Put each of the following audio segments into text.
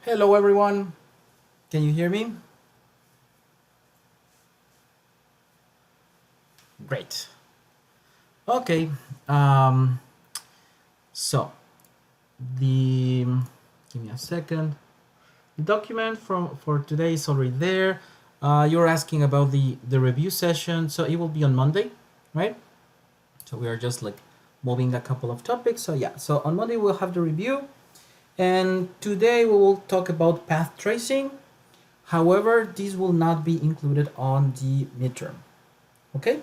Hello everyone, can you hear me? Great. Okay, um, so the give me a second. The document for today is already there. You're asking about the review session, so it will be on Monday, right? So we are just like moving a couple of topics. So yeah, so on Monday we'll have the review, and today we will talk about path tracing. However, this will not be included on the midterm. Okay?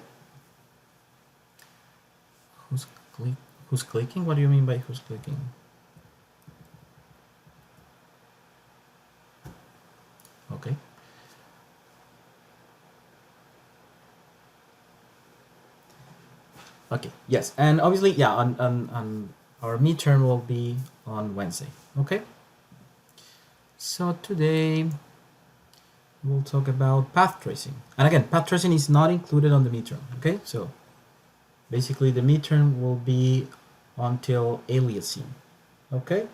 Who's click? Who's clicking? What do you mean by who's clicking? Okay. Okay. Yes, and obviously, yeah, on our midterm will be on Wednesday. Okay. So today we'll talk about path tracing, and again, path tracing is not included on the midterm. Okay. So basically, the midterm will be until aliasing. Okay.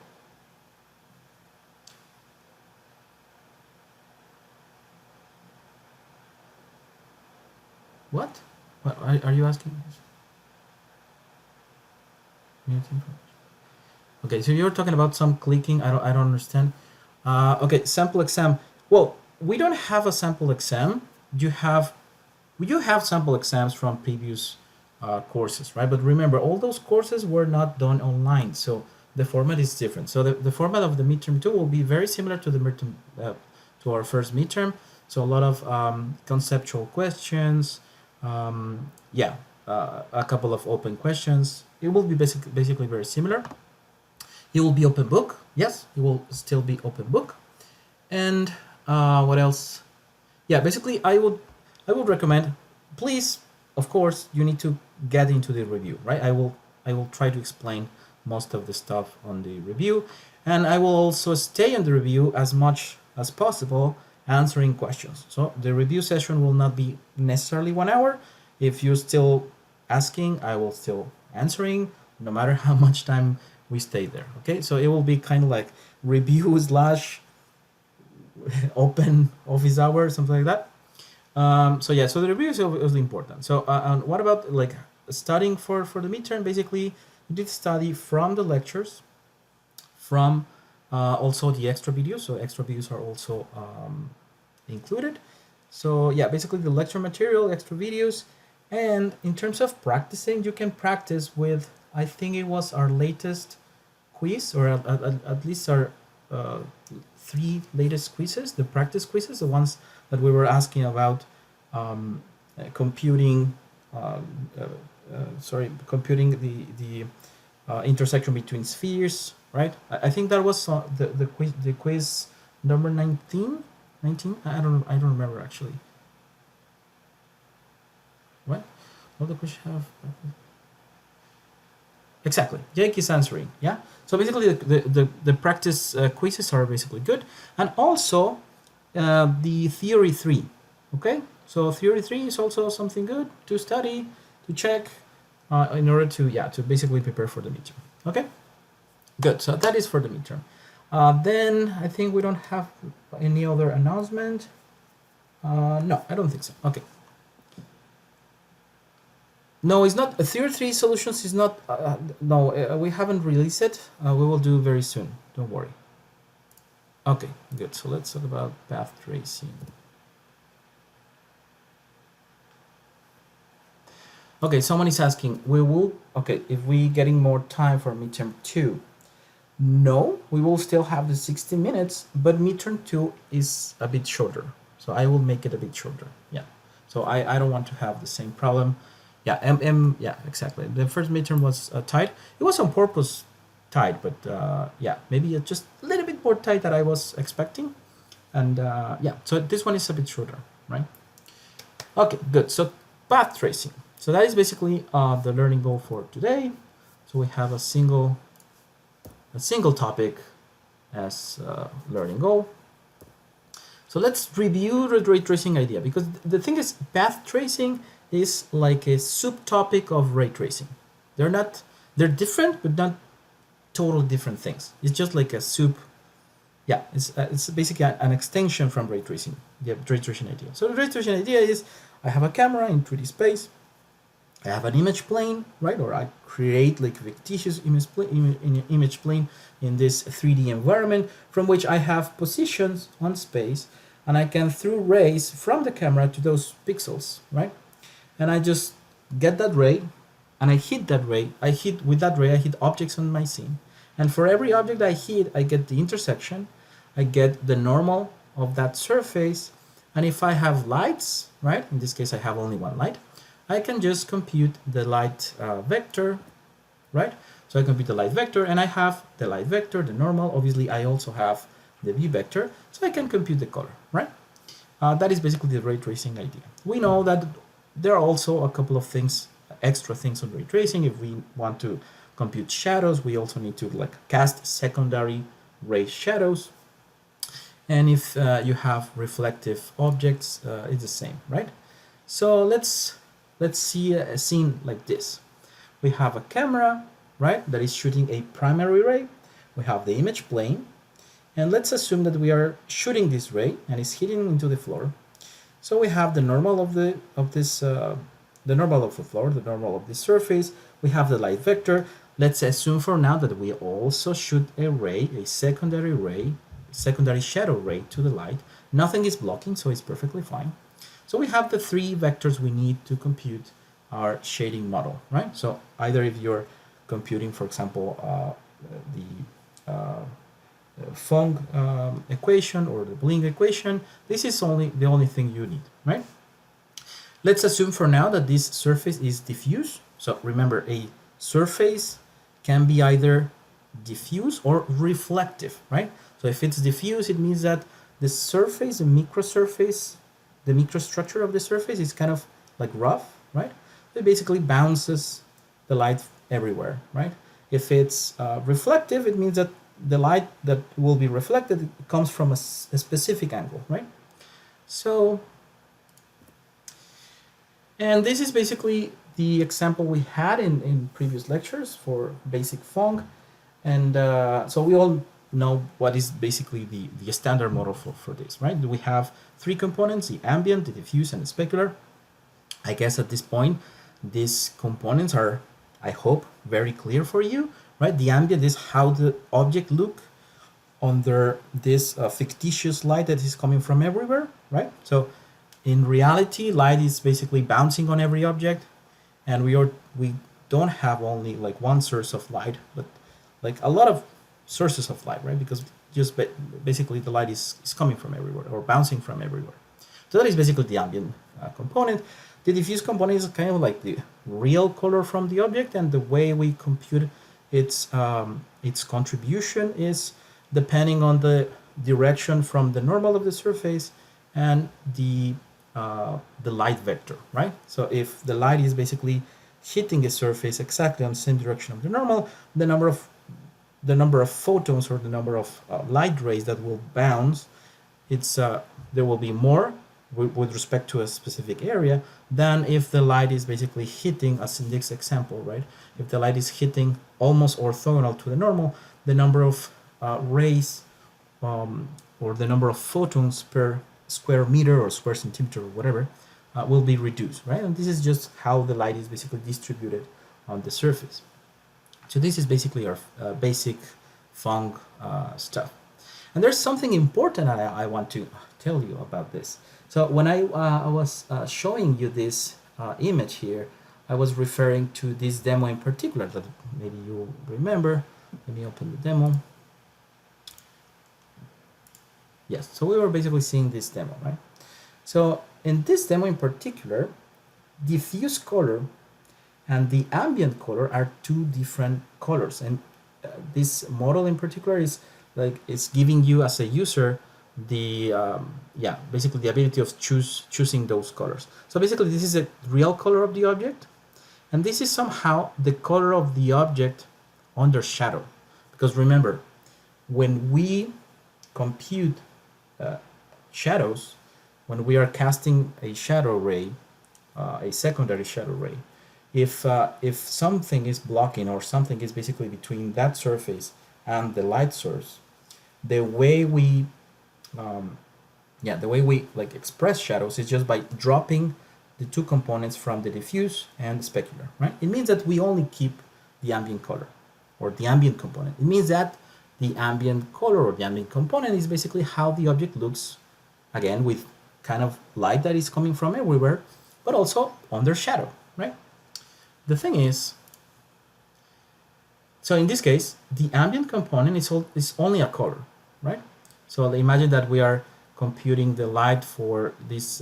What? What are you asking? Okay, so you're talking about some clicking. I don't understand. Okay, sample exam. Well, we don't have a sample exam. You have we do have sample exams from previous courses, right? But remember, all those courses were not done online, so the format is different. So the format of the midterm two will be very similar to the midterm to our first midterm. So a lot of conceptual questions. Yeah, a couple of open questions. It will be basically very similar. It will be open book. Yes, it will still be open book. And what else? Yeah, basically, I would recommend. Please, of course, you need to get into the review, right? I will try to explain most of the stuff on the review, and I will also stay in the review as much as possible answering questions. So the review session will not be necessarily 1 hour. If you're still asking, I will still answering, no matter how much time we stay there. Okay, so it will be kind of like review slash open office hour, something like that. So yeah, so the review is obviously important. So what about like studying for the midterm? Basically, you did study from the lectures, from also the extra videos. So extra videos are also included. So yeah, basically the lecture material, extra videos, and in terms of practicing, you can practice with, I think it was our latest quiz, or at least our uh, three latest quizzes, the practice quizzes, the ones that we were asking about computing, uh, uh, computing the intersection between spheres, right? I think that was the quiz number 19. 19? I don't remember actually. What? What the quiz have? Exactly. Jake is answering. Yeah. So basically, the practice quizzes are basically good, and also the theory 3. Okay. So theory 3 is also something good to study, to check, in order to basically prepare for the midterm. Okay. Good. So that is for the midterm. Then I think we don't have any other announcement. No, I don't think so. Okay. No, it's not. Theory 3 solutions is not. No, we haven't released it. We will do very soon. Don't worry. Okay, good. So let's talk about path tracing. Okay, someone is asking, we will, okay, if we getting more time for midterm 2. No, we will still have the 60 minutes, but midterm 2 is a bit shorter. So I will make it a bit shorter. Yeah. So I don't want to have the same problem. Yeah, yeah, exactly. The first midterm was tight. It was on purpose tight, but yeah, maybe just a little bit more tight than I was expecting. And yeah, so this one is a bit shorter, right? Okay, good. So path tracing. So that is basically the learning goal for today. So we have a single topic as learning goal. So let's review the ray tracing idea, because the thing is, path tracing is like a subtopic of ray tracing. They're different, but not totally different things. It's just like a Yeah, it's basically an extension from ray tracing, the ray tracing idea. So the ray tracing idea is I have a camera in 3D space, I have an image plane, right? Or I create like a fictitious image plane in this 3D environment from which I have positions on space, and I can throw rays from the camera to those pixels, right? And I just get that ray, and I hit that ray. With that ray, I hit objects on my scene, and for every object I hit, I get the intersection, I get the normal of that surface, and if I have lights, right? In this case, I have only one light. I can just compute the light vector, right? So I compute the light vector, and I have the light vector, the normal. Obviously, I also have the V vector, so I can compute the color, right? That is basically the ray tracing idea. We know that there are also a couple of things, extra things on ray tracing. If we want to compute shadows, we also need to like cast secondary ray shadows. And if you have reflective objects, it's the same, right? So let's see a scene like this. We have a camera, right, that is shooting a primary ray. We have the image plane, and let's assume that we are shooting this ray and it's hitting into the floor. So we have the normal of the normal of the floor, the normal of the surface. We have the light vector. Let's assume for now that we also shoot a ray, a secondary shadow ray to the light. Nothing is blocking, so it's perfectly fine. So we have the three vectors we need to compute our shading model, right? So either if you're computing, for example, the Phong equation or the Bling equation, this is the only thing you need, right? Let's assume for now that this surface is diffuse. So remember, a surface can be either diffuse or reflective, right? So if it's diffuse, it means that the surface, the microsurface, the microstructure of the surface is kind of like rough, right? It basically bounces the light everywhere, right? If it's reflective, it means that the light that will be reflected comes from a specific angle, right? So, and this is basically the example we had in previous lectures for basic Phong. And so we all know what is basically the standard model for this, right? We have three components, the ambient, the diffuse, and the specular. I guess at this point, these components are, I hope, very clear for you, right? The ambient is how the object look under this fictitious light that is coming from everywhere, right? So in reality, light is basically bouncing on every object, and we don't have only like one source of light, but like a lot of sources of light, right? Because just basically the light is coming from everywhere or bouncing from everywhere. So that is basically the ambient component. The diffuse component is kind of like the real color from the object, and the way we compute its contribution is depending on the direction from the normal of the surface and the light vector, right? So if the light is basically hitting a surface exactly on the same direction of the normal, the number of photons or the number of light rays that will bounce, there will be more with respect to a specific area than if the light is basically hitting, as in this example, right? If the light is hitting almost orthogonal to the normal, the number of rays or the number of photons per square meter or square centimeter or whatever will be reduced, right? And this is just how the light is basically distributed on the surface. So this is basically our basic Phong stuff. And there's something important I want to tell you about this. So when I was showing you this image here, I was referring to this demo in particular that maybe you remember. Let me open the demo. Yes, so we were basically seeing this demo, right? So in this demo in particular, diffuse color and the ambient color are two different colors, and this model in particular is like it's giving you as a user the basically the ability of choosing those colors. So basically this is a real color of the object, and this is somehow the color of the object under shadow, because remember, when we compute shadows, when we are casting a shadow ray, a secondary shadow ray, if something is blocking or something is basically between that surface and the light source, the way we the way we like express shadows is just by dropping the two components from the diffuse and the specular, right? It means that we only keep the ambient color or the ambient component. It means that the ambient color or the ambient component is basically how the object looks, again, with kind of light that is coming from everywhere, but also under shadow, right? The thing is, so in this case, the ambient component is only a color, right? So imagine that we are computing the light for this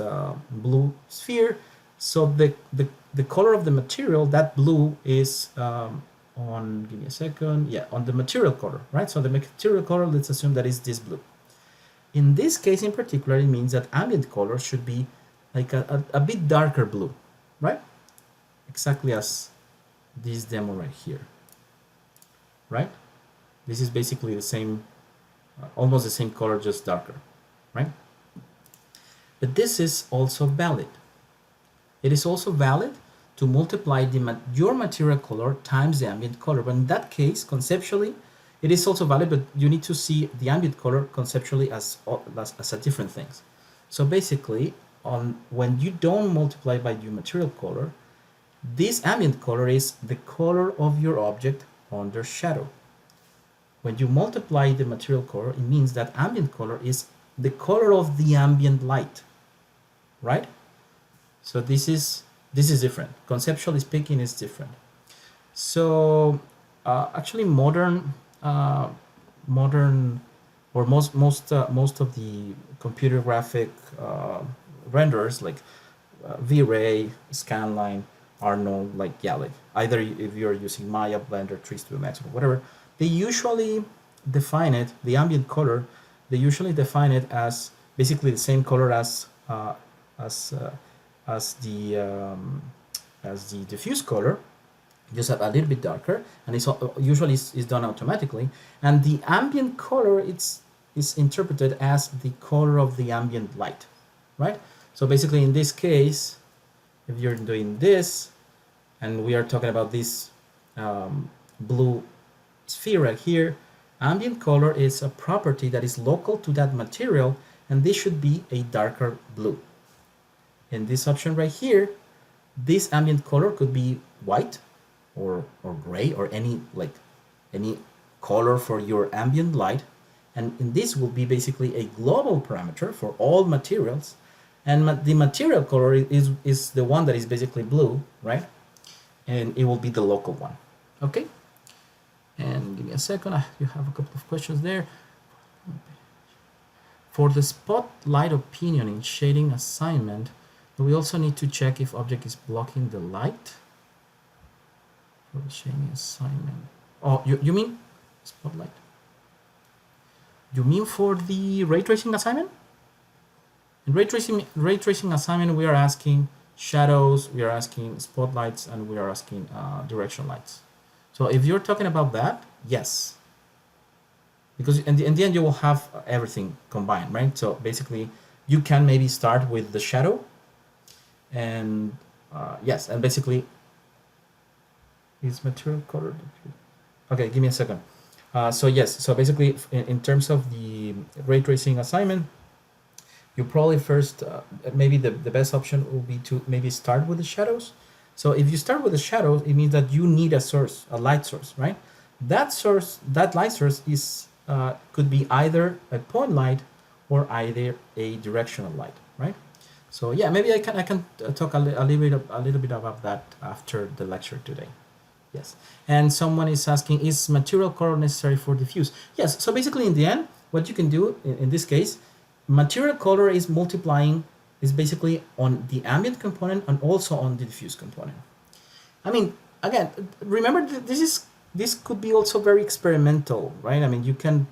blue sphere. So the color of the material, that blue is on, give me a second, yeah, on the material color, right? So the material color, let's assume that is this blue. In this case in particular, it means that ambient color should be like a bit darker blue, right? Exactly as this demo right here, right? This is basically the same, almost the same color, just darker, right? But this is also valid. It is also valid to multiply your material color times the ambient color. But in that case, conceptually, it is also valid, but you need to see the ambient color conceptually as a different things. So basically, when you don't multiply by your material color, this ambient color is the color of your object under shadow. When you multiply the material color, it means that ambient color is the color of the ambient light, right? So this is different. Conceptually speaking, it's different. So actually, modern or most of the computer graphic renderers like V-Ray, Scanline, Arnold, like either if you're using Maya, Blender, 3ds Max, or whatever, they usually define it, the ambient color, they usually define it as basically the same color as the diffuse color, just a little bit darker, and it's usually is done automatically. And the ambient color is interpreted as the color of the ambient light, right? So basically, in this case, if you're doing this, and we are talking about this blue sphere right here, ambient color is a property that is local to that material, and this should be a darker blue. In this option right here, this ambient color could be white or gray or any color for your ambient light, and in this will be basically a global parameter for all materials, and the material color is the one that is basically blue, right? And it will be the local one. Okay, and give me a second, you have a couple of questions there. For the spotlight opinion in shading assignment, we also need to check if object is blocking the light. For the shading assignment. Oh, you mean spotlight? You mean for the ray tracing assignment? In ray tracing assignment, we are asking shadows, we are asking spotlights, and we are asking direction lights. So if you're talking about that, yes. Because in the end, you will have everything combined, right? So basically, you can maybe start with the shadow, and yes, and basically, is material color? Okay, give me a second. So yes, so basically, in terms of the ray tracing assignment, you probably first, maybe the best option will be to maybe start with the shadows. So if you start with the shadows, it means that you need a source, a light source, right? That light source is could be either a point light or either a directional light, right? So yeah, maybe I can talk a little bit about that after the lecture today. Yes, and someone is asking, is material color necessary for diffuse? Yes, so basically in the end, what you can do in this case, material color is multiplying, is basically on the ambient component and also on the diffuse component. I mean, again, remember this could be also very experimental, right? I mean, you can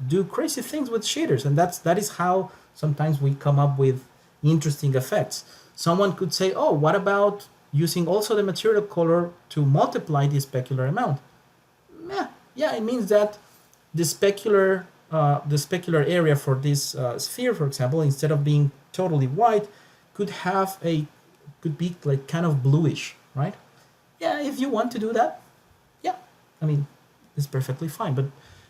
do crazy things with shaders, and that is how sometimes we come up with interesting effects. Someone could say, oh, what about using also the material color to multiply the specular amount? Yeah, it means that the specular area for this sphere, for example, instead of being totally white, could be like kind of bluish, right? Yeah, if you want to do that, yeah, I mean, it's perfectly fine. But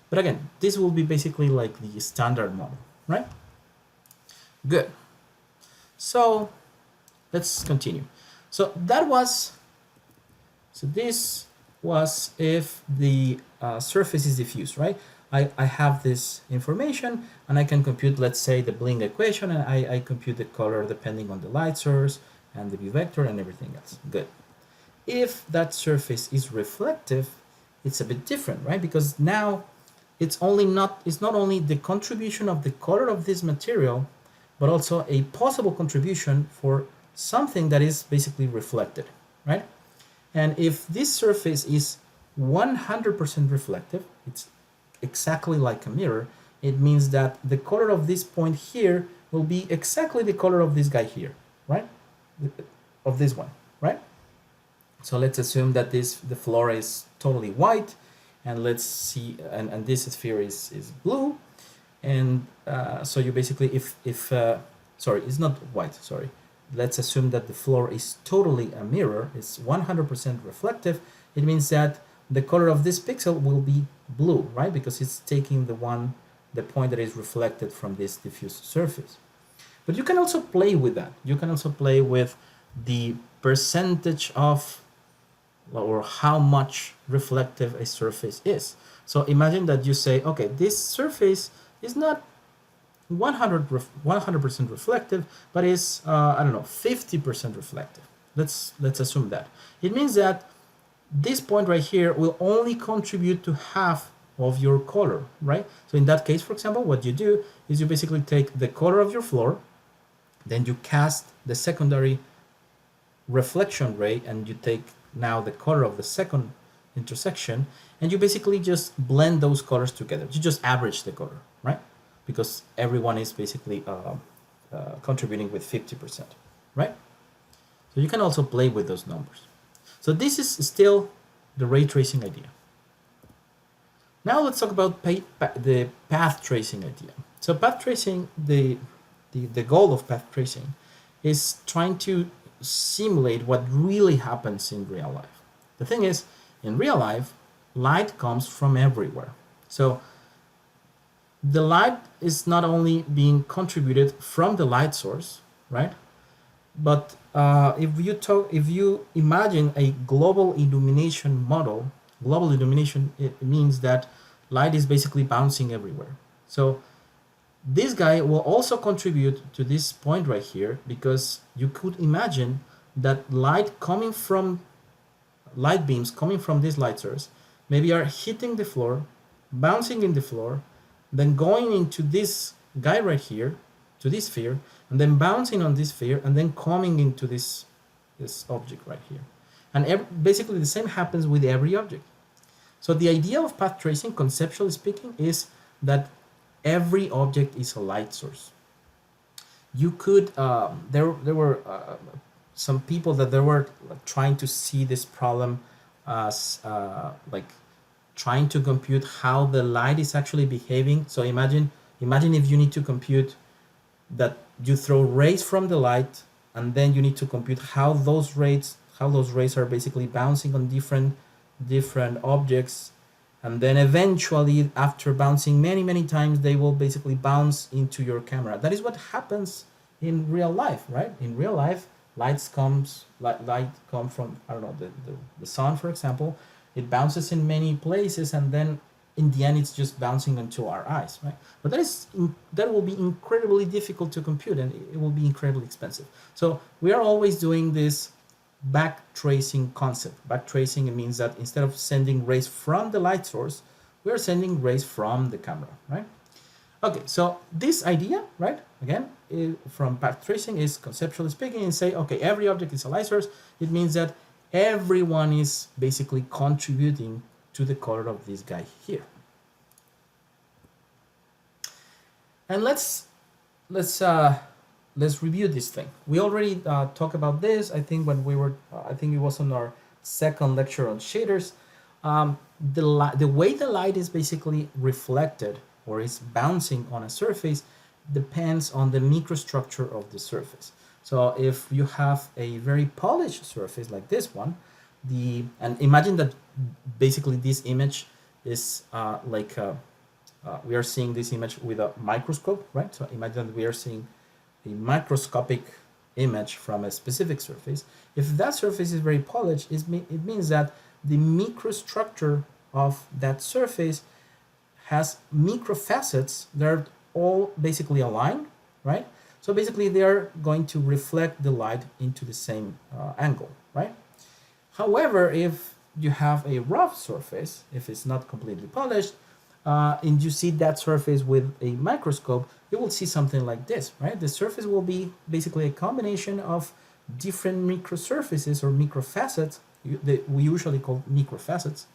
But again, this will be basically like the standard model, right? Good. So let's continue. So this was if the surface is diffuse, right? I have this information and I can compute, let's say, the Bling equation, and I compute the color depending on the light source and the view vector and everything else. Good. If that surface is reflective, it's a bit different, right? Because now it's not only the contribution of the color of this material, but also a possible contribution for something that is basically reflected, right? And if this surface is 100% reflective, it's exactly like a mirror, it means that the color of this point here will be exactly the color of this guy here, right? Of this one, right? So let's assume that the floor is totally white, and let's see, and this sphere is blue, and so you basically, sorry, it's not white, sorry. Let's assume that the floor is totally a mirror, it's 100% reflective. It means that the color of this pixel will be blue, right? Because it's taking the point that is reflected from this diffuse surface. But you can also play with that. You can also play with the percentage of, or how much reflective a surface is. So imagine that you say, okay, this surface is not 100% reflective, but is, I don't know, 50% reflective. Let's assume that. It means that this point right here will only contribute to half of your color, right? So in that case, for example, what you do is you basically take the color of your floor, then you cast the secondary reflection ray, and you take now the color of the second intersection, and you basically just blend those colors together. You just average the color, right? Because everyone is basically contributing with 50%, right? So you can also play with those numbers. So this is still the ray tracing idea. Now let's talk about the path tracing idea. So path tracing, the goal of path tracing is trying to simulate what really happens in real life. The thing is, in real life, light comes from everywhere. So the light is not only being contributed from the light source, right? But if you imagine a global illumination model, global illumination, it means that light is basically bouncing everywhere. So this guy will also contribute to this point right here, because you could imagine that light beams coming from this light source maybe are hitting the floor, bouncing in the floor, then going into this guy right here, to this sphere, and then bouncing on this sphere, and then coming into this object right here. And basically the same happens with every object. So the idea of path tracing, conceptually speaking, is that every object is a light source. You could, there were some people that they were trying to see this problem as like trying to compute how the light is actually behaving. So imagine if you need to compute that you throw rays from the light, and then you need to compute how those rays are basically bouncing on different objects, and then eventually, after bouncing many times, they will basically bounce into your camera. That is what happens in real life, right? In real life, light comes from, I don't know, the sun, for example. It bounces in many places, and then in the end, it's just bouncing onto our eyes, right? But that will be incredibly difficult to compute, and it will be incredibly expensive. So we are always doing this back tracing concept. Back tracing, it means that instead of sending rays from the light source, we are sending rays from the camera, right? Okay, so this idea, right, again, from path tracing is conceptually speaking, and say, okay, every object is a light source. It means that everyone is basically contributing to the color of this guy here. And let's review this thing. We already talked about this, I think, when we were, I think it was on our second lecture on shaders. The way the light is basically reflected or is bouncing on a surface depends on the microstructure of the surface. So if you have a very polished surface like this one, and imagine that basically this image is like we are seeing this image with a microscope, right? So imagine that we are seeing a microscopic image from a specific surface. If that surface is very polished, it means that the microstructure of that surface has microfacets that are all basically aligned, right? So basically they are going to reflect the light into the same angle, right? However, if you have a rough surface, if it's not completely polished, and you see that surface with a microscope, you will see something like this, right? The surface will be basically a combination of different microsurfaces or microfacets that we usually call microfacets.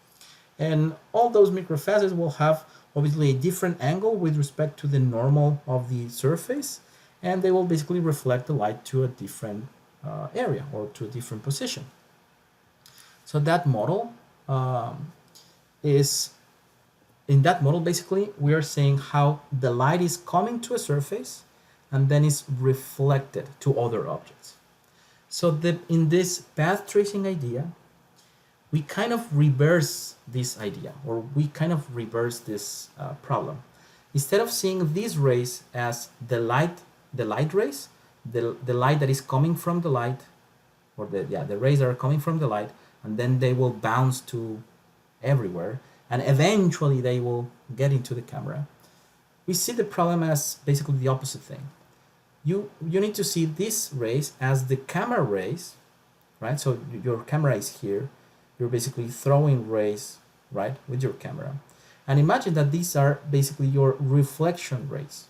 And all those microfacets will have obviously a different angle with respect to the normal of the surface, and they will basically reflect the light to a different area or to a different position. So that model is, in that model, basically, we are saying how the light is coming to a surface and then is reflected to other objects. So in this path tracing idea, we kind of reverse this idea, or we kind of reverse this problem. Instead of seeing these rays as the light rays, the light that is coming from the light, or the rays that are coming from the light, and then they will bounce to everywhere, and eventually they will get into the camera. We see the problem as basically the opposite thing. You need to see these rays as the camera rays, right? So your camera is here. You're basically throwing rays, right, with your camera. And imagine that these are basically your reflection rays.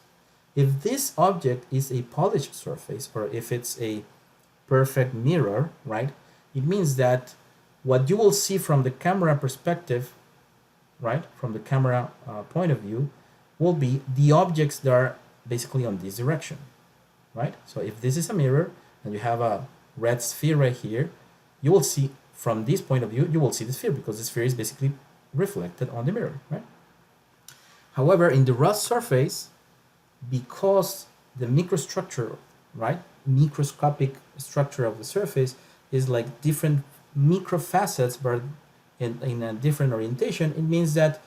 If this object is a polished surface, or if it's a perfect mirror, right, it means that what you will see from the camera perspective, right, from the camera point of view, will be the objects that are basically on this direction, right? So if this is a mirror and you have a red sphere right here, you will see from this point of view, you will see the sphere because the sphere is basically reflected on the mirror, right? However, in the rust surface, because the microstructure, right, microscopic structure of the surface is like different microfacets but in a different orientation, it means that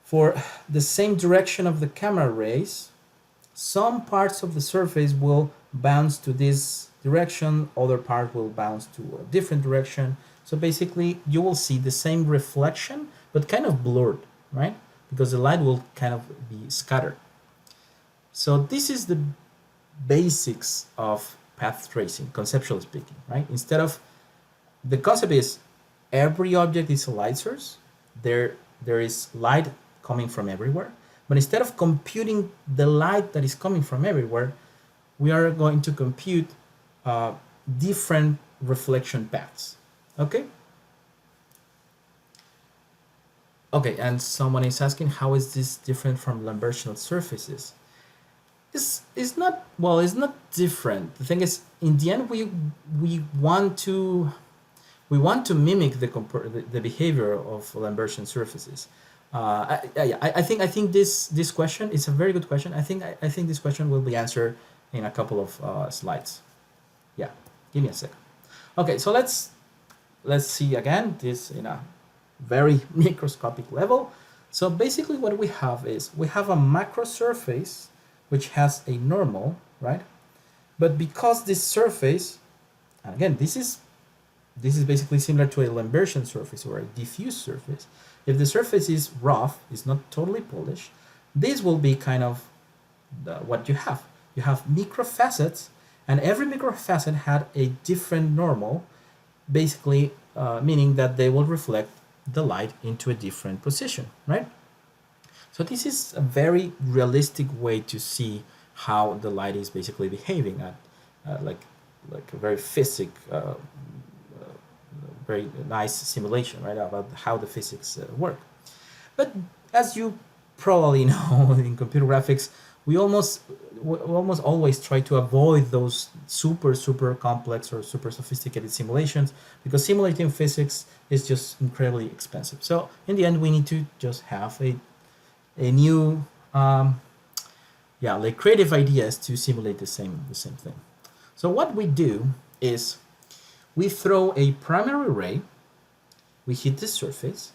for the same direction of the camera rays, some parts of the surface will bounce to this direction, other part will bounce to a different direction. So basically you will see the same reflection but kind of blurred, right? Because the light will kind of be scattered. So this is the basics of path tracing, conceptually speaking, right? Instead of, the concept is every object is a light source. There is light coming from everywhere. But instead of computing the light that is coming from everywhere, we are going to compute different reflection paths. Okay? Okay, and someone is asking, how is this different from Lambertian surfaces? It's not, well, it's not different. The thing is, in the end, we want to mimic the behavior of Lambertian surfaces. I think this question is a very good question. I think this question will be answered in a couple of slides. Yeah, give me a second. Okay, so let's see again this in a very microscopic level. So basically what we have is we have a macro surface which has a normal, right? But because this surface, and again, this is basically similar to a Lambertian surface or a diffuse surface. If the surface is rough, is not totally polished, this will be kind of what you have. You have microfacets, and every microfacet had a different normal, basically meaning that they will reflect the light into a different position, right? So this is a very realistic way to see how the light is basically behaving at like a very very nice simulation, right, about how the physics work. But as you probably know, in computer graphics, we almost always try to avoid those super complex or super sophisticated simulations because simulating physics is just incredibly expensive. So in the end, we need to just have a new like creative ideas to simulate the same thing. So what we do is we throw a primary ray, we hit the surface,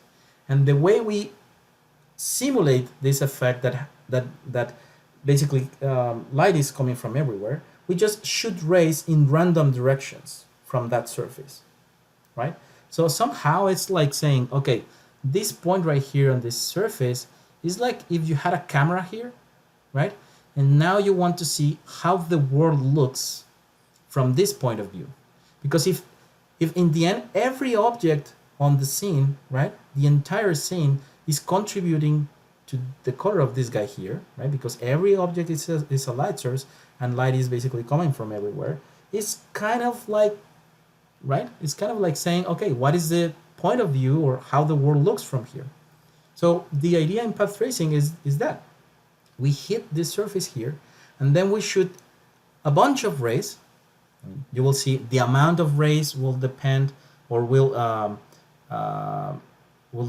and the way we simulate this effect that basically light is coming from everywhere, we just shoot rays in random directions from that surface, right? So somehow it's like saying, okay, this point right here on this surface is like if you had a camera here, right? And now you want to see how the world looks from this point of view. Because if in the end every object on the scene, right, the entire scene is contributing to the color of this guy here, right? Because every object is a light source and light is basically coming from everywhere. It's kind of like, right? It's kind of like saying, okay, what is the point of view or how the world looks from here? So the idea in path tracing is that we hit this surface here and then we shoot a bunch of rays. You will see the amount of rays will depend or will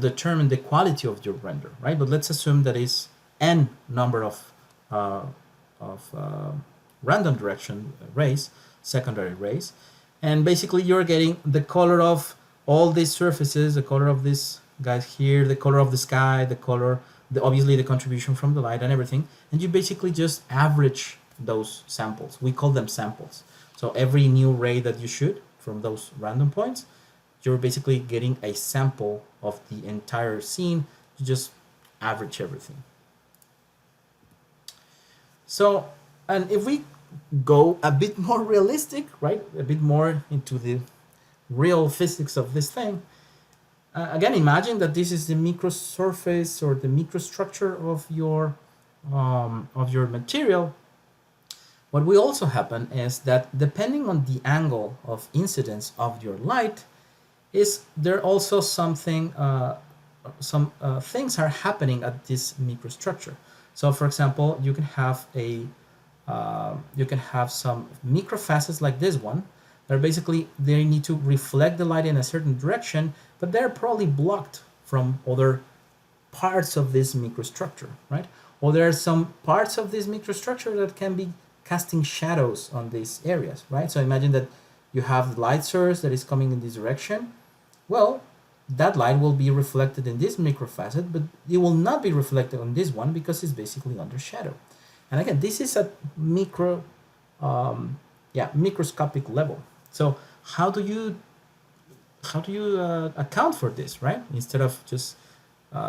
determine the quality of your render, right? But let's assume that is n number of random direction rays, secondary rays, and basically you're getting the color of all these surfaces, the color of this guys here, the color of the sky, the color, obviously the contribution from the light and everything, and you basically just average those samples. We call them samples. So every new ray that you shoot from those random points, you're basically getting a sample of the entire scene. You just average everything. So, and if we go a bit more realistic, right, a bit more into the real physics of this thing, again, imagine that this is the microsurface or the microstructure of your material. What will also happen is that depending on the angle of incidence of your light, is there also something, some things are happening at this microstructure. So, for example, you can have some microfacets like this one. They're basically, they need to reflect the light in a certain direction, but they're probably blocked from other parts of this microstructure, right? Or there are some parts of this microstructure that can be casting shadows on these areas, right? So imagine that you have the light source that is coming in this direction. Well, that light will be reflected in this microfacet, but it will not be reflected on this one because it's basically under shadow. And again, this is a microscopic level. So how do you account for this, right? Instead of just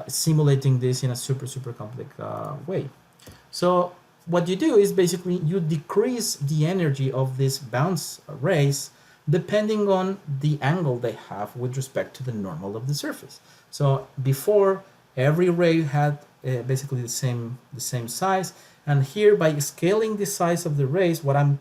simulating this in a super complex way. So what you do is basically you decrease the energy of these bounce rays depending on the angle they have with respect to the normal of the surface. So before, every ray had basically the same size, and here by scaling the size of the rays, what I'm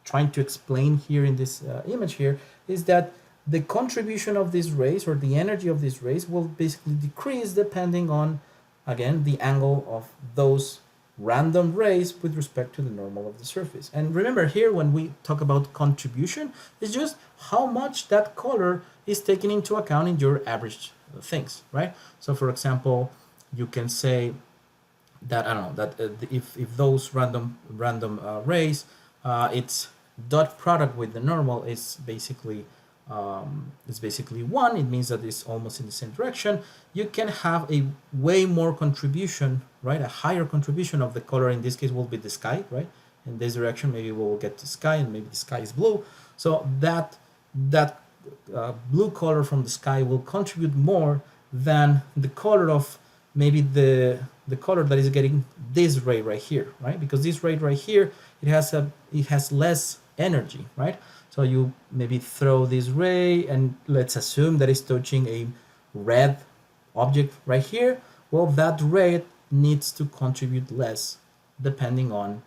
trying to explain here in this image here is that the contribution of these rays or the energy of these rays will basically decrease depending on, again, the angle of those random rays with respect to the normal of the surface. And remember here, when we talk about contribution, it's just how much that color is taken into account in your average things, right? So for example, you can say that, I don't know, that if those random rays, its dot product with the normal is basically 1, it means that it's almost in the same direction. You can have a way more contribution, right? A higher contribution of the color. In this case will be the sky, right? In this direction, maybe we'll get the sky, and maybe the sky is blue. So that blue color from the sky will contribute more than the color of maybe the color that is getting this ray right here, right? Because this ray right here, it has less energy, right? So you maybe throw this ray, and let's assume that it's touching a red object right here. Well, that ray needs to contribute less depending on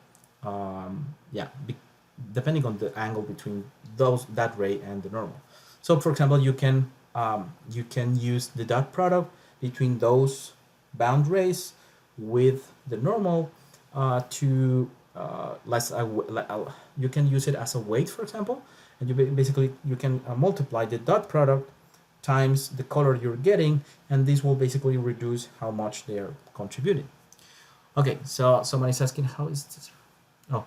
depending on the angle between that ray and the normal. So for example, you can use the dot product between those bound rays with the normal you can use it as a weight, for example, and you can multiply the dot product times the color you're getting, and this will basically reduce how much they are contributing. Okay, so somebody's asking, how is this? Oh,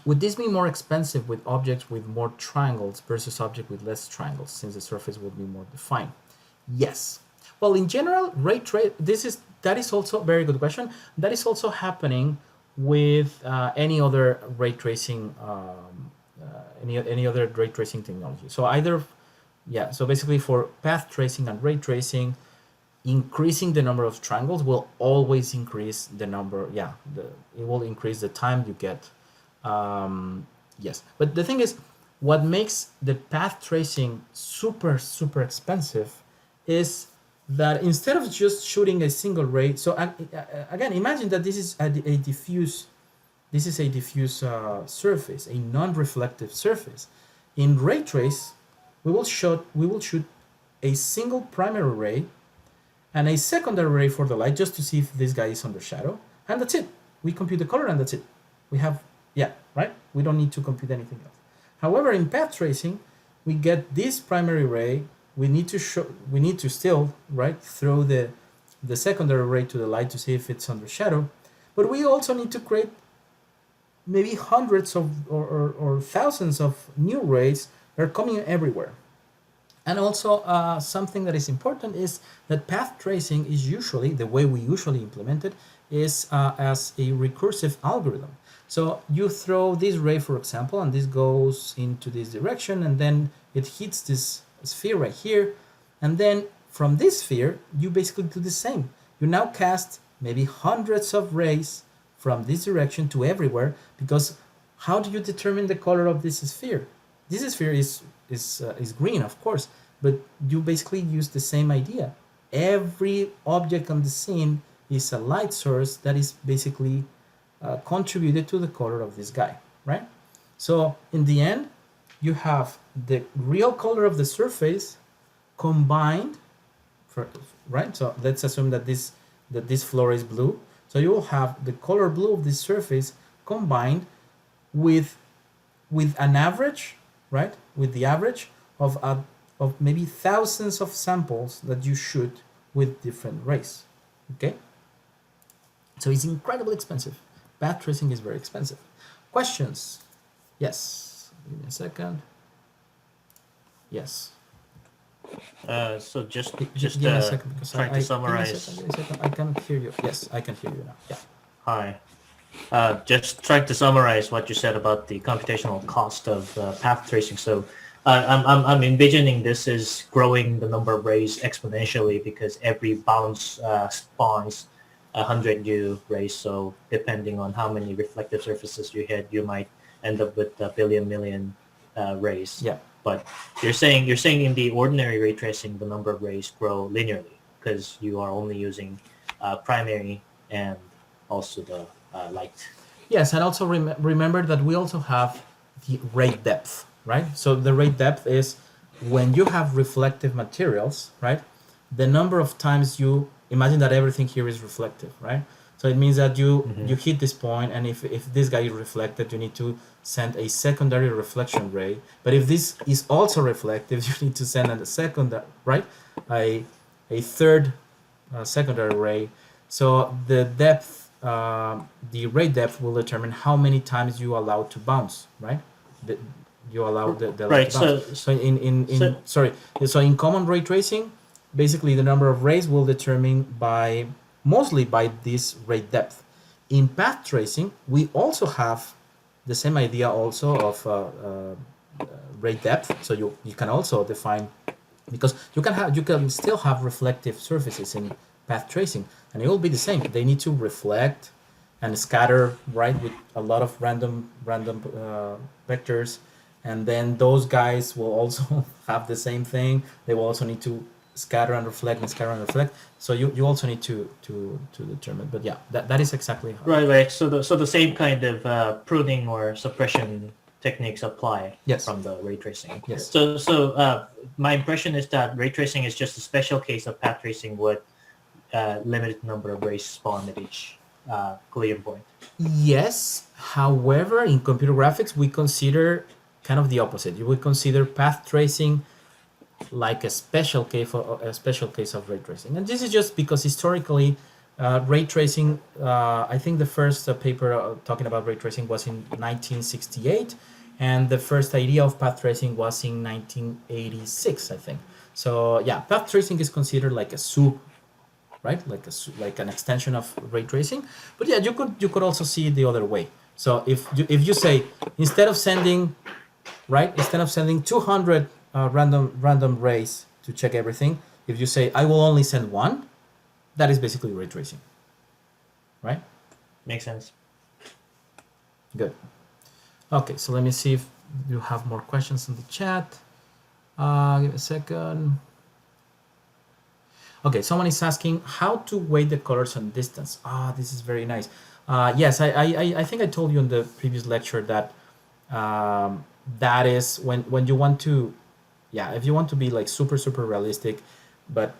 would this be more expensive with objects with more triangles versus object with less triangles, since the surface will be more defined? Yes. Well, in general, that is also a very good question. That is also happening with any other ray tracing, any other ray tracing technology. So either, yeah. So basically, for path tracing and ray tracing, increasing the number of triangles will always increase the number. Yeah, it will increase the time you get. Yes, but the thing is, what makes the path tracing super expensive is that instead of just shooting a single ray, so again, imagine that this is a diffuse, surface, a non-reflective surface. In ray trace, we will shoot a single primary ray and a secondary ray for the light, just to see if this guy is under shadow, and that's it. We compute the color and that's it. We have, yeah, right? We don't need to compute anything else. However, in path tracing, we get this primary ray. We need to still, right, throw the secondary ray to the light to see if it's under shadow, but we also need to create maybe hundreds of or thousands of new rays that are coming everywhere. And also, something that is important is that path tracing is usually, the way we usually implement it, is as a recursive algorithm. So you throw this ray, for example, and this goes into this direction, and then it hits this sphere right here. And then from this sphere, you basically do the same. You now cast maybe hundreds of rays from this direction to everywhere, because how do you determine the color of this sphere? This sphere is green, of course, but you basically use the same idea. Every object on the scene is a light source that is basically contributed to the color of this guy, right? So in the end, you have the real color of the surface combined, right? So let's assume that this floor is blue. So you will have the color blue of this surface combined with an average, right? With the average of maybe thousands of samples that you shoot with different rays. Okay? So it's incredibly expensive. Path tracing is very expensive. Questions? Yes. Give me a second. Yes. So just give me a second, because trying to summarize. Give me a second. I can't hear you. Yes, I can hear you now. Yeah. Hi. Just trying to summarize what you said about the computational cost of path tracing. So I'm envisioning this is growing the number of rays exponentially, because every bounce spawns 100 new rays. So depending on how many reflective surfaces you hit, you might end up with a million rays. Yeah. But you're saying in the ordinary ray tracing, the number of rays grow linearly, because you are only using primary and also the light. Yes, and also remember that we also have the ray depth, right? So the ray depth is when you have reflective materials, right? The number of times you imagine that everything here is reflective, right? So it means that you hit this point, and if this guy is reflected, you need to send a secondary reflection ray. But if this is also reflective, you need to send a secondary, right? A third secondary ray. So the depth, the ray depth will determine how many times you allow to bounce, right? You allow the right. To bounce. So in common ray tracing, basically the number of rays will determine mostly by this ray depth. In path tracing, we also have the same idea also of ray depth. So you can also define, because you can still have reflective surfaces in path tracing, and it will be the same. They need to reflect and scatter, right, with a lot of random vectors, and then those guys will also have the same thing. They will also need to scatter and reflect and scatter and reflect. So you also need to determine. But yeah, that is exactly how. Right. So the same kind of pruning or suppression techniques apply. Yes. From the ray tracing. Yes. So my impression is that ray tracing is just a special case of path tracing with limited number of rays spawned at each collision point. Yes. However, in computer graphics, we consider kind of the opposite. You would consider path tracing like a special case of ray tracing, and this is just because historically, ray tracing. I think the first paper talking about ray tracing was in 1968, and the first idea of path tracing was in 1986, I think. So yeah, path tracing is considered like a sub, right? Like an extension of ray tracing. But yeah, you could also see it the other way. So if you say instead of sending, right, instead of sending 200 random rays to check everything, if you say I will only send one, that is basically ray tracing, right? Makes sense. Good. Okay, so let me see if you have more questions in the chat. Give me a second. Okay, someone is asking how to weight the colors on distance. This is very nice. Yes, I think I told you in the previous lecture that that is when you want to, yeah, if you want to be like super realistic, but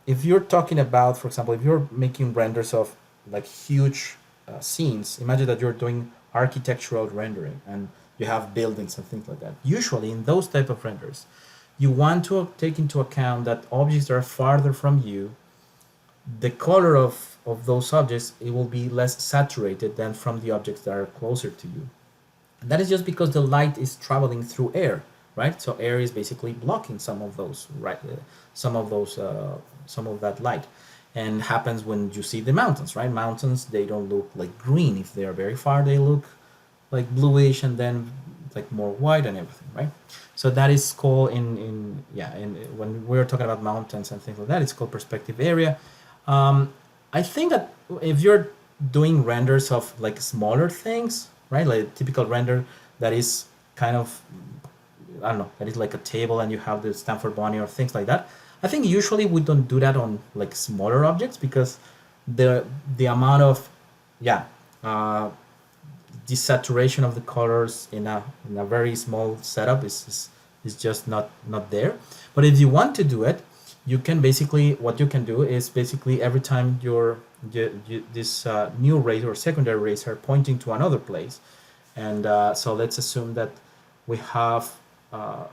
if you're talking about, for example, if you're making renders of like huge scenes, imagine that you're doing architectural rendering and you have buildings and things like that. Usually in those type of renders, you want to take into account that objects that are farther from you, the color of those objects, it will be less saturated than from the objects that are closer to you. And that is just because the light is traveling through air, right? So air is basically blocking some of those, right? Some of that light, and happens when you see the mountains, right? Mountains, they don't look like green. If they are very far, they look like bluish, and then like more white and everything, right? So that is called in when we're talking about mountains and things like that, it's called perspective area. I think that if you're doing renders of like smaller things, right, like a typical render that is kind of, I don't know, that is like a table and you have the Stanford Bunny or things like that. I think usually we don't do that on like smaller objects because the amount of, yeah, desaturation of the colors in a very small setup is just not there. But if you want to do it, you can basically, what you can do is basically every time this new rays or secondary rays are pointing to another place, and so let's assume that we have a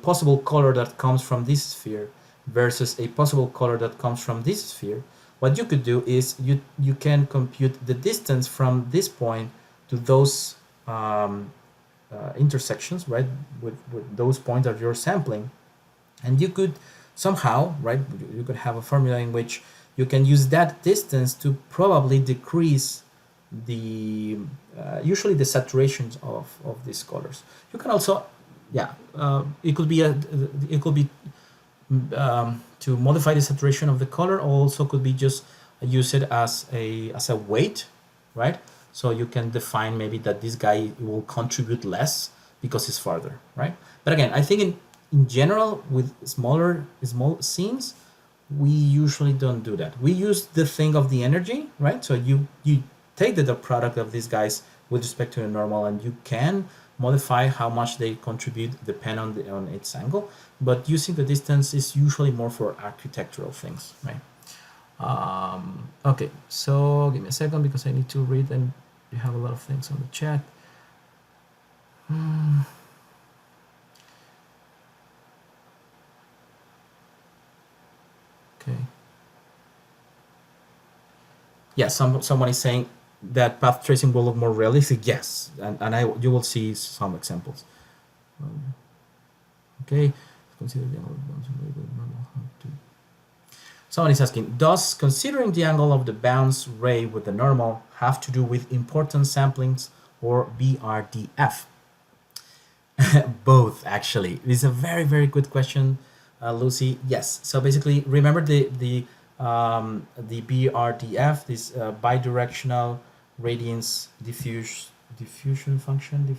possible color that comes from this sphere versus a possible color that comes from this sphere. What you could do is you can compute the distance from this point to those intersections, right, with those points that you're sampling, and you could somehow, right, you could have a formula in which you can use that distance to probably decrease the usually the saturations of these colors. You can also, yeah, it could be to modify the saturation of the color. Also could be just use it as a weight, right? So you can define maybe that this guy will contribute less because it's farther, right? But again, I think in general with small scenes, we usually don't do that. We use the thing of the energy, right? So you take the product of these guys with respect to the normal, and you can modify how much they contribute depending on its angle. But using the distance is usually more for architectural things, right? Okay, so give me a second because I need to read, and you have a lot of things on the chat. Okay. Yeah, someone is saying that path tracing will look more realistic. Yes, and you will see some examples. Okay, consider the angle of bounce normal. Someone is asking, does considering the angle of the bounce ray with the normal have to do with importance samplings or BRDF? Both, actually. It's a very good question, Lucy. Yes. So basically, remember the BRDF, this bidirectional radiance diffuse function.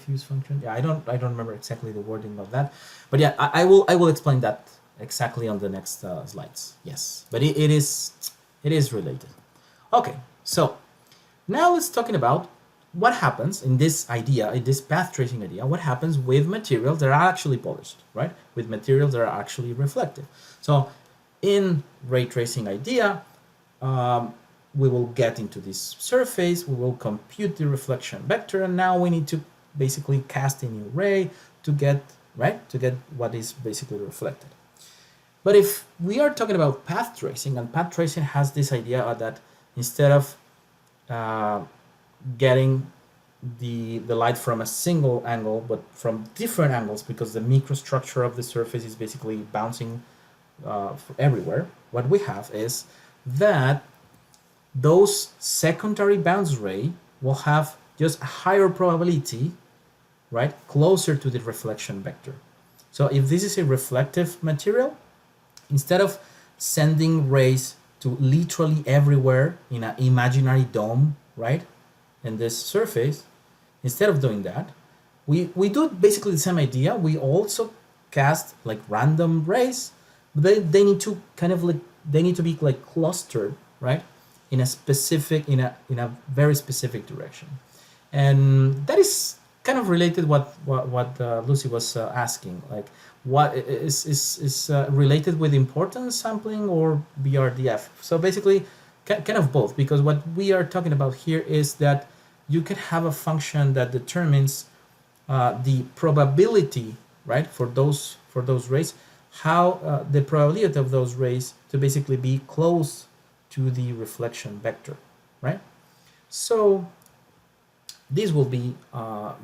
Yeah, I don't remember exactly the wording of that, but yeah, I will explain that exactly on the next slides. Yes, but it is related. Okay, so now let's talking about what happens in this idea, in this path tracing idea. What happens with materials that are actually polished, right? With materials that are actually reflective. So in ray tracing idea, we will get into this surface, we will compute the reflection vector, and now we need to basically cast a new ray to get what is basically reflected. But if we are talking about path tracing, and path tracing has this idea that instead of getting the light from a single angle, but from different angles, because the microstructure of the surface is basically bouncing everywhere. What we have is that those secondary bounce ray will have just a higher probability, right, closer to the reflection vector. So if this is a reflective material, instead of sending rays to literally everywhere in an imaginary dome, right, in this surface, instead of doing that, we do basically the same idea. We also cast like random rays, but they need to kind of like, they need to be like clustered, right, in a specific, in a very specific direction. And that is kind of related what Lucy was asking, like what is related with importance sampling or BRDF. So basically kind of both, because what we are talking about here is that you can have a function that determines the probability, right, for those rays, how the probability of those rays to basically be close to the reflection vector, right? So this will be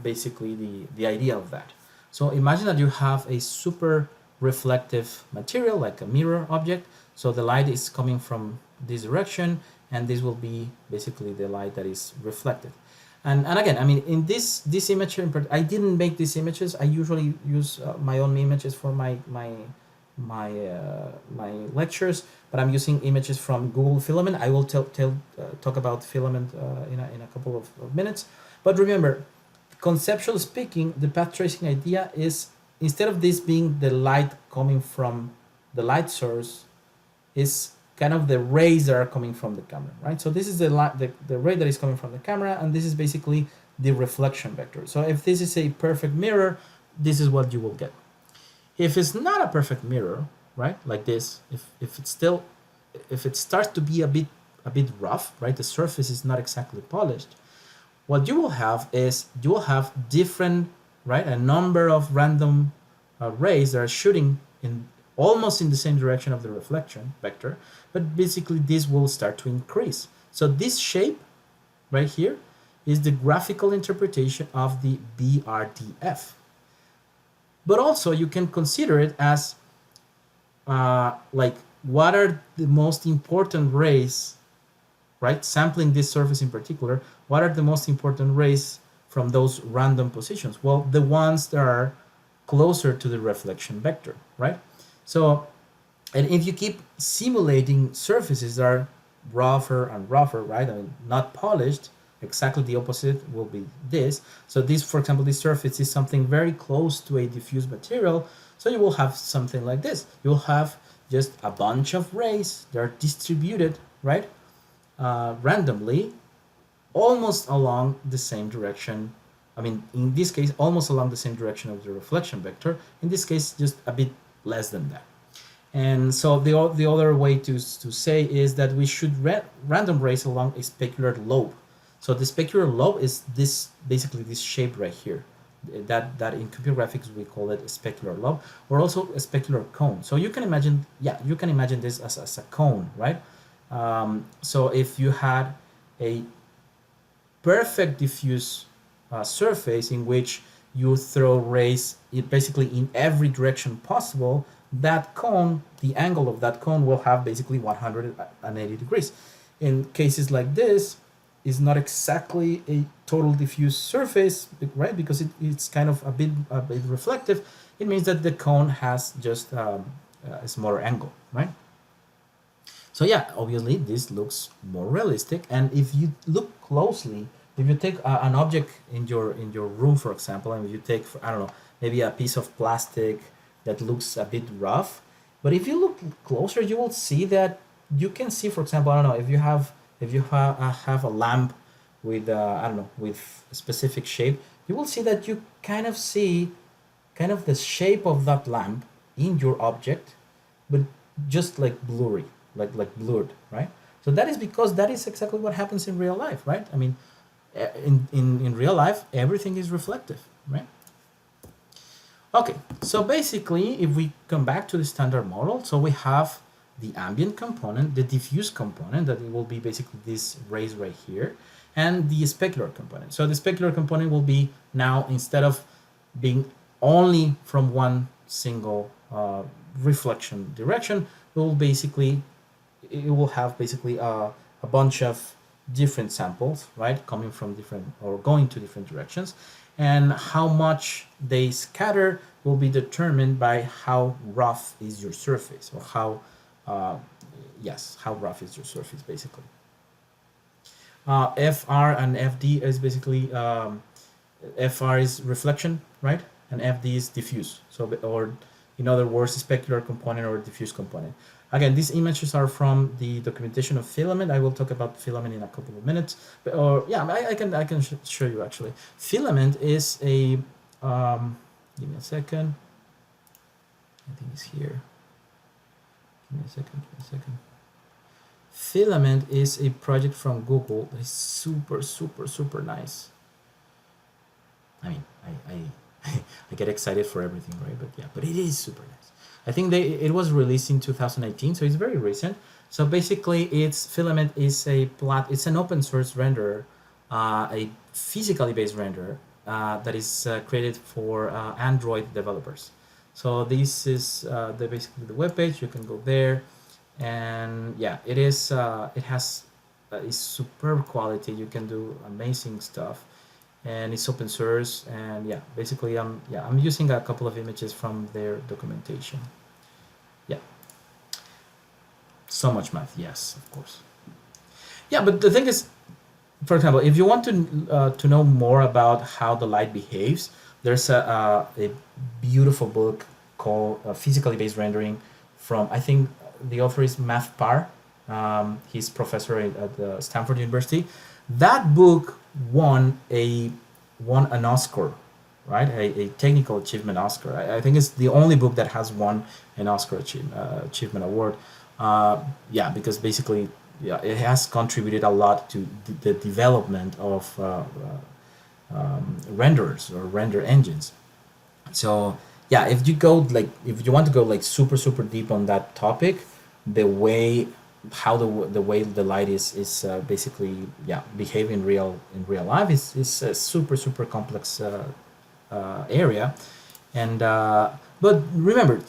basically the idea of that. So imagine that you have a super reflective material like a mirror object. So the light is coming from this direction, and this will be basically the light that is reflected. And again, I mean, in this image, I didn't make these images. I usually use my own images for my lectures, but I'm using images from Google Filament. I will talk about Filament in a couple of minutes. But remember, conceptually speaking, the path tracing idea is, instead of this being the light coming from the light source, is kind of the rays that are coming from the camera, right? So this is the ray that is coming from the camera, and this is basically the reflection vector. So if this is a perfect mirror, this is what you will get. If it's not a perfect mirror, right, like this, if it starts to be a bit rough, right, the surface is not exactly polished, what you will have is you will have different, right, a number of random rays that are shooting in almost in the same direction of the reflection vector, but basically this will start to increase. So this shape right here is the graphical interpretation of the BRDF. But also you can consider it as like, what are the most important rays, right? Sampling this surface in particular, what are the most important rays from those random positions? Well, the ones that are closer to the reflection vector, right? So, and if you keep simulating surfaces that are rougher and rougher, right, I mean, not polished, exactly the opposite will be this. So this, for example, this surface is something very close to a diffuse material, so you will have something like this. You will have just a bunch of rays that are distributed, right, randomly, almost along the same direction. I mean, in this case, almost along the same direction of the reflection vector. In this case, just a bit less than that. And so the other way to say is that we should random rays along a specular lobe. So the specular lobe is this, basically this shape right here. That in computer graphics we call it a specular lobe, or also a specular cone. So you can imagine, yeah, you can imagine this as a cone, right? So if you had a perfect diffuse surface in which you throw rays basically in every direction possible, that cone, the angle of that cone will have basically 180 degrees. In cases like this, is not exactly a total diffuse surface, right? Because it's kind of a bit reflective. It means that the cone has just a smaller angle, right? So yeah, obviously this looks more realistic. And if you look closely, if you take an object in your room, for example, and if you take, I don't know, maybe a piece of plastic that looks a bit rough, but if you look closer, you will see that you can see, for example, I don't know, if you have a lamp with I don't know, with a specific shape, you will see that you kind of see kind of the shape of that lamp in your object, but just like blurry, like blurred, right? So that is because that is exactly what happens in real life, right? I mean, in real life, everything is reflective, right? Okay, so basically, if we come back to the standard model, so we have the ambient component, the diffuse component, that it will be basically this rays right here, and the specular component. So the specular component will be now, instead of being only from one single reflection direction, it will have basically a bunch of different samples, right, coming from different or going to different directions, and how much they scatter will be determined by how rough is your surface, or how how rough is your surface basically. FR and FD is basically FR is reflection, right, and FD is diffuse. So, or in other words, specular component or diffuse component. Again, these images are from the documentation of filament. I will talk about filament in a couple of minutes. But, or yeah, I can show you actually. Filament is a give me a second. I think it's here. Give me a second. Filament is a project from Google that is super nice. I mean, I get excited for everything, right? But yeah, but it is super nice. I think it was released in 2018, so it's very recent. So basically, Filament is it's an open source renderer, a physically based renderer that is created for Android developers. So this is basically the webpage. You can go there, and yeah, it has superb quality. You can do amazing stuff, and it's open source. And yeah, basically I'm using a couple of images from their documentation. Yeah, so much math. Yes, of course. Yeah, but the thing is, for example, if you want to know more about how the light behaves, there's a beautiful book called Physically Based Rendering from, I think the author is Math Par. He's professor at Stanford University. That book won an Oscar, right? A technical achievement Oscar. I think it's the only book that has won an Oscar achievement award. Yeah, because basically, yeah, it has contributed a lot to the development of renderers or render engines. So yeah, if you want to go like super deep on that topic, the way the light is basically behaving in real life is a super complex area, and but remember,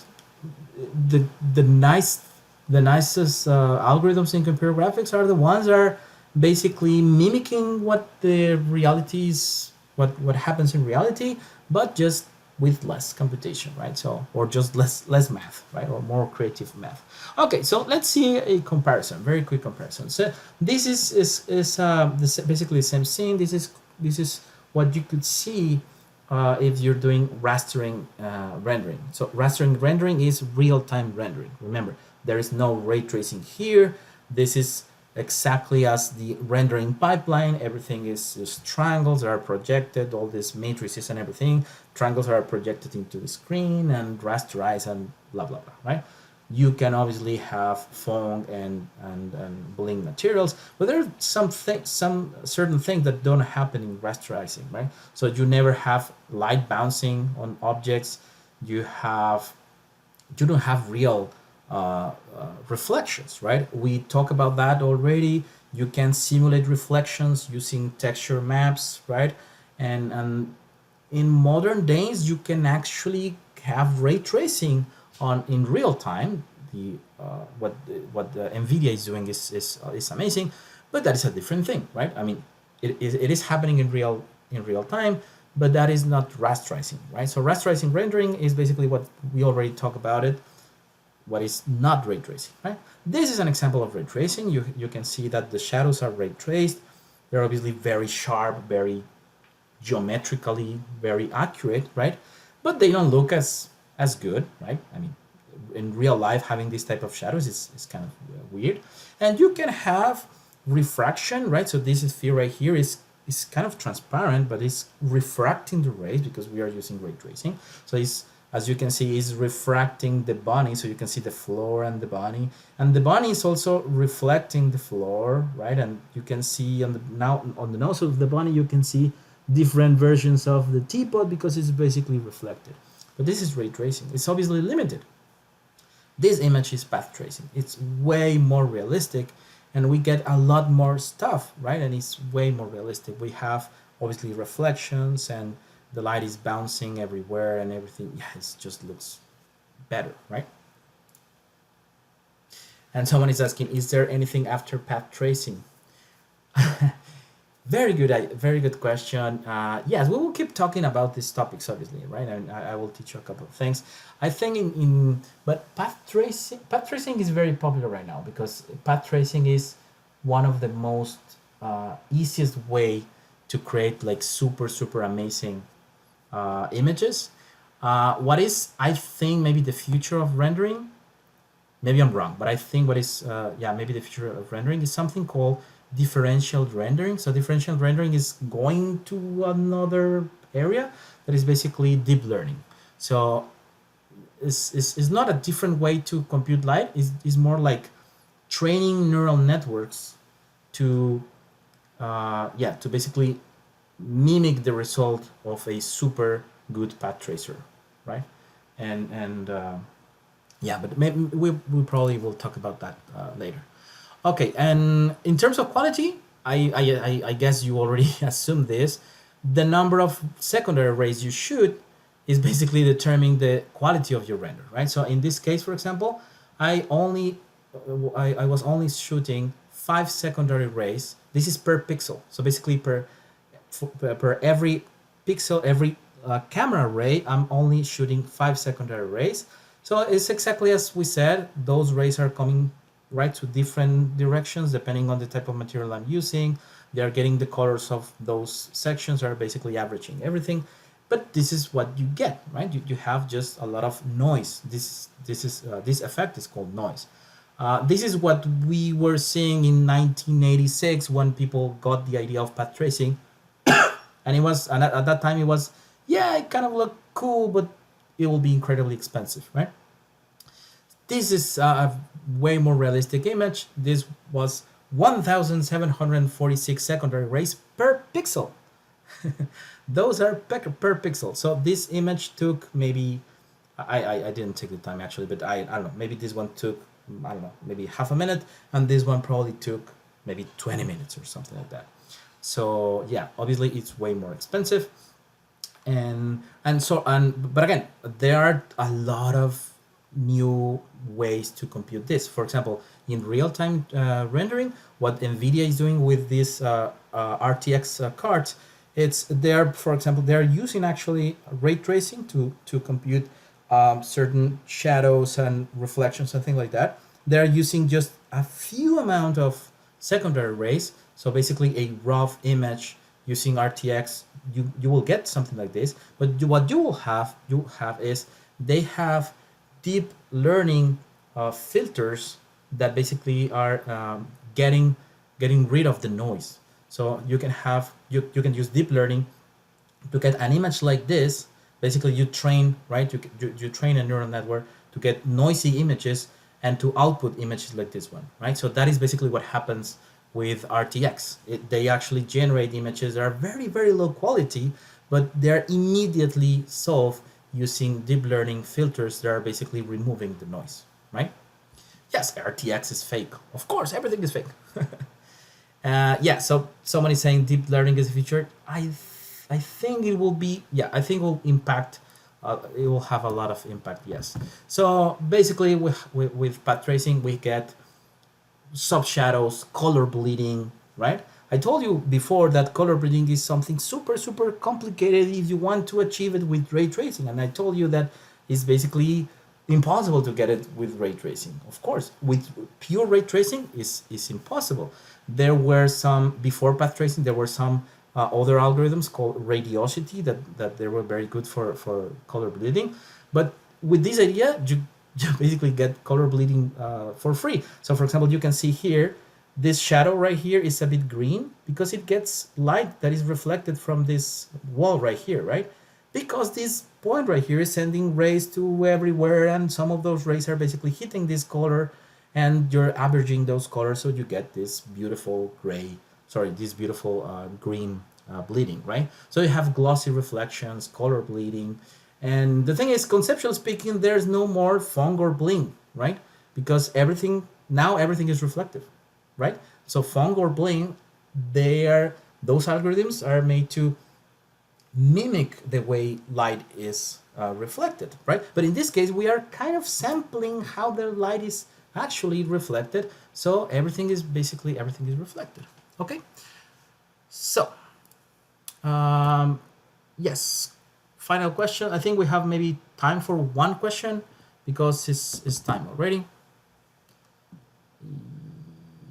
the nicest algorithms in computer graphics are the ones that are basically mimicking what the reality is, what happens in reality, but just with less computation, right? So, or just less math, right? Or more creative math. Okay, so let's see a comparison, very quick comparison. So this is basically the same scene. This is what you could see if you're doing rastering rendering. So rastering rendering is real-time rendering. Remember, there is no ray tracing here. This is exactly as the rendering pipeline. Everything is triangles that are projected, all these matrices and everything. Triangles are projected into the screen and rasterized and blah blah blah, right? You can obviously have foam and bling materials, but there are some certain things that don't happen in rasterizing, right? So you never have light bouncing on objects. You don't have real reflections, right? We talk about that already. You can simulate reflections using texture maps, right? And in modern days, you can actually have ray tracing in real time. What NVIDIA is doing is amazing, but that is a different thing, right? I mean, it is happening in real time, but that is not rasterizing, right? So rasterizing rendering is basically what we already talked about it. What is not ray tracing, right? This is an example of ray tracing. You can see that the shadows are ray traced. They're obviously very sharp, very geometrically, very accurate, right? But they don't look as good, right? I mean, in real life, having this type of shadows is kind of weird. And you can have refraction, right? So this sphere right here is kind of transparent, but it's refracting the rays because we are using ray tracing. So it's, as you can see, is refracting the bunny, so you can see the floor and the bunny, and the bunny is also reflecting the floor, right? And you can see on the nose of the bunny, you can see different versions of the teapot because it's basically reflected. But this is ray tracing. It's obviously limited. This image is path tracing. It's way more realistic, and we get a lot more stuff, right? And it's way more realistic. We have obviously reflections, and the light is bouncing everywhere and everything. Yeah, it just looks better, right? And someone is asking, is there anything after path tracing? Very good question. Yes, we will keep talking about these topics, obviously, right? And I will teach you a couple of things. I think but path tracing is very popular right now because path tracing is one of the most easiest way to create like super amazing images. What is, I think, maybe the future of rendering? Maybe I'm wrong, but I think what is, maybe the future of rendering is something called differential rendering. So differential rendering is going to another area that is basically deep learning. So it's not a different way to compute light. It's more like training neural networks to to basically mimic the result of a super good path tracer, right? And but maybe we probably will talk about that later. Okay, and in terms of quality, I guess you already assumed this. The number of secondary rays you shoot is basically determining the quality of your render, right? So in this case, for example, I was only shooting 5 secondary rays. This is per pixel. So basically per every pixel, every camera ray, I'm only shooting 5 secondary rays. So it's exactly as we said, those rays are coming right to different directions depending on the type of material I'm using. They are getting the colors of those sections, are basically averaging everything. But this is what you get, right? You have just a lot of noise. This effect is called noise. This is what we were seeing in 1986 when people got the idea of path tracing. And at that time it was, it kind of looked cool, but it will be incredibly expensive, right? This is a way more realistic image. This was 1,746 secondary rays per pixel. Those are per pixel. So this image took maybe, I didn't take the time actually, but I don't know, maybe this one took, I don't know, maybe half a minute, and this one probably took maybe 20 minutes or something like that. So yeah, obviously it's way more expensive. But again, there are a lot of new ways to compute this. For example, in real-time rendering, what NVIDIA is doing with these RTX cards, for example, they're using actually ray tracing to compute certain shadows and reflections and things like that. They're using just a few amount of secondary rays. So basically a rough image using RTX, you will get something like this. But what you will have is they have deep learning filters that basically are getting rid of the noise. So you can use deep learning to get an image like this. Basically, you train you train a neural network to get noisy images and to output images like this one, right? So that is basically what happens with RTX. They actually generate images that are very low quality, but they're immediately solved using deep learning filters that are basically removing the noise, right? Yes, RTX is fake. Of course, everything is fake. So someone is saying deep learning is a feature. I think it will be, I think it will impact, it will have a lot of impact, yes. So basically with path tracing, we get soft shadows, color bleeding, right? I told you before that color bleeding is something super complicated if you want to achieve it with ray tracing. And I told you that it's basically impossible to get it with ray tracing. Of course, with pure ray tracing is impossible. There were some, before path tracing, there were some other algorithms called radiosity that they were very good for color bleeding. But with this idea, you basically get color bleeding for free. So for example, you can see here, this shadow right here is a bit green because it gets light that is reflected from this wall right here, right? Because this point right here is sending rays to everywhere, and some of those rays are basically hitting this color, and you're averaging those colors, so you get this beautiful green bleeding, right? So you have glossy reflections, color bleeding, And the thing is, conceptually speaking, there's no more fog or bling, right? Because everything is reflective, right? So fog or bling, those algorithms are made to mimic the way light is reflected, right? But in this case, we are kind of sampling how the light is actually reflected. So everything is reflected. Okay. So yes, final question. I think we have maybe time for one question because it's time already.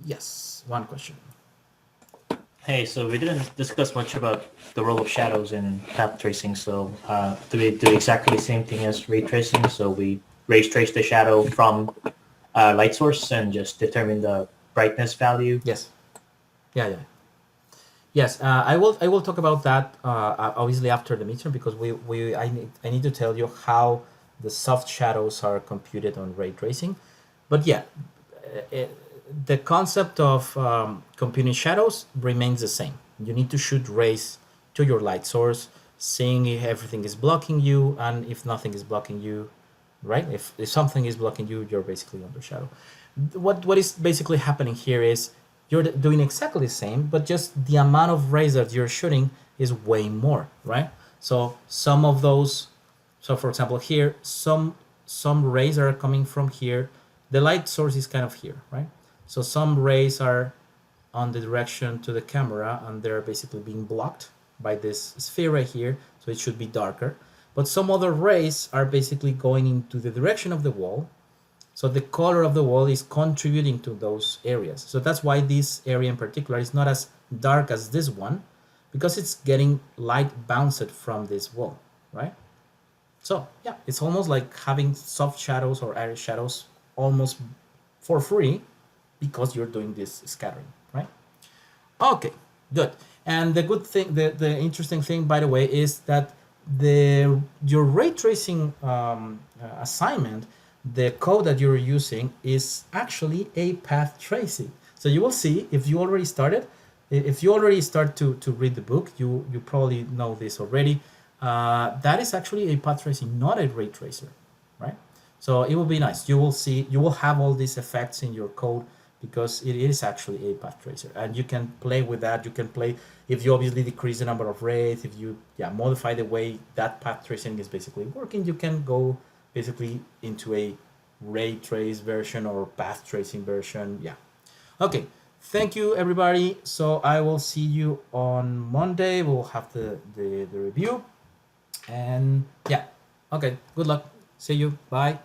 Yes, one question. Hey, so we didn't discuss much about the role of shadows in path tracing. So do we do exactly the same thing as ray tracing? So we ray trace the shadow from light source and just determine the brightness value. Yes. Yeah. Yes, I will talk about that obviously after the midterm because I need to tell you how the soft shadows are computed on ray tracing. But yeah, uh, the concept of computing shadows remains the same. You need to shoot rays to your light source, seeing if everything is blocking you, and if nothing is blocking you, right? If something is blocking you, you're basically under shadow. What is basically happening here is you're doing exactly the same, but just the amount of rays that you're shooting is way more, right? So some of those, so for example here, some rays are coming from here. The light source is kind of here, right? So some rays are on the direction to the camera and they're basically being blocked by this sphere right here, so it should be darker. But some other rays are basically going into the direction of the wall, so the color of the wall is contributing to those areas. So that's why this area in particular is not as dark as this one, because it's getting light bounced from this wall, right? So yeah, it's almost like having soft shadows or area shadows almost for free because you're doing this scattering, right? Okay, good. And the good thing, the interesting thing, by the way, is that your ray tracing assignment, the code that you're using is actually a path tracing. So you will see if you already started, if you already start to read the book, you probably know this already. That is actually a path tracing, not a ray tracer, right? So it will be nice. You will see, you will have all these effects in your code because it is actually a path tracer, and you can play with that. You can play if you obviously decrease the number of rays, if you modify the way that path tracing is basically working, you can go basically into a ray trace version or path tracing version. Yeah. Okay. Thank you, everybody. So I will see you on Monday. We'll have the review. And yeah. Okay. Good luck. See you. Bye.